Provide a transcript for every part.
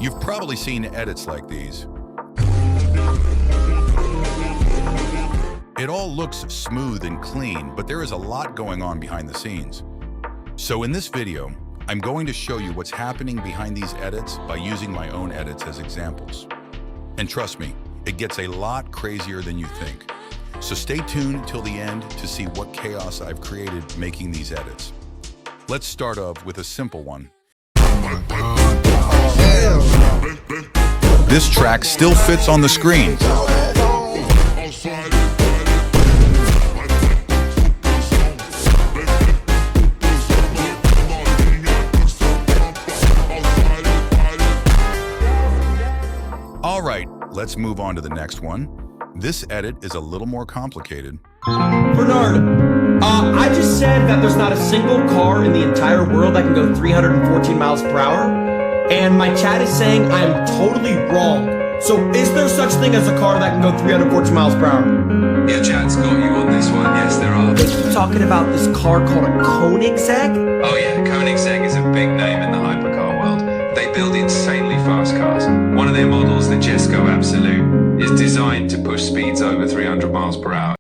You've probably seen edits like these. It all looks smooth and clean, but there is a lot going on behind the scenes. So in this video, I'm going to show you what's happening behind these edits by using my own edits as examples. And trust me, it gets a lot crazier than you think. So stay tuned till the end to see what chaos I've created making these edits. Let's start off with a simple one. This track still fits on the screen. All right, let's move on to the next one. This edit is a little more complicated. Bernard, I just said that there's not a single car in the entire world that can go 314 miles per hour, and my chat is saying I am totally wrong. So is there such thing as a car that can go 314 miles per hour? Yeah, chat's got you on this one. Yes, there are. They keep talking about this car called a Koenigsegg. Oh yeah, Koenigsegg is a big name in the hypercar world. They build insanely fast cars. One of their models, the Jesko Absolute, is designed to push speeds over 300 miles per hour.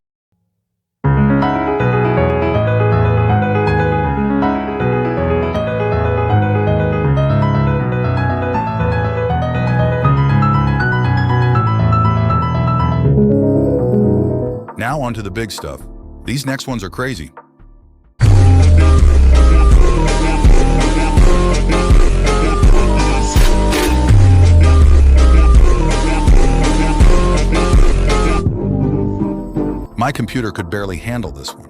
Now on to the big stuff. These next ones are crazy. My computer could barely handle this one.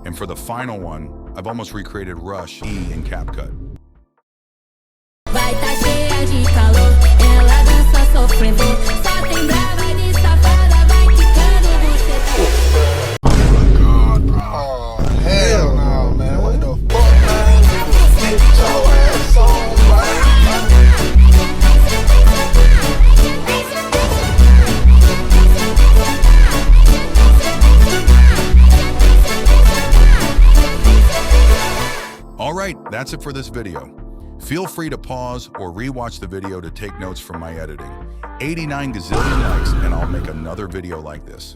And for the final one, I've almost recreated Rush E in CapCut. Vai tá cheia de calor, ela dança sofrendo, só tem brava de safada, vai quicando você. Oh my God, bro. Oh, hell no, man. What the fuck, man? Get your ass on, All right, that's it for this video. Feel free to pause or rewatch the video to take notes from my editing. 89 gazillion likes and I'll make another video like this.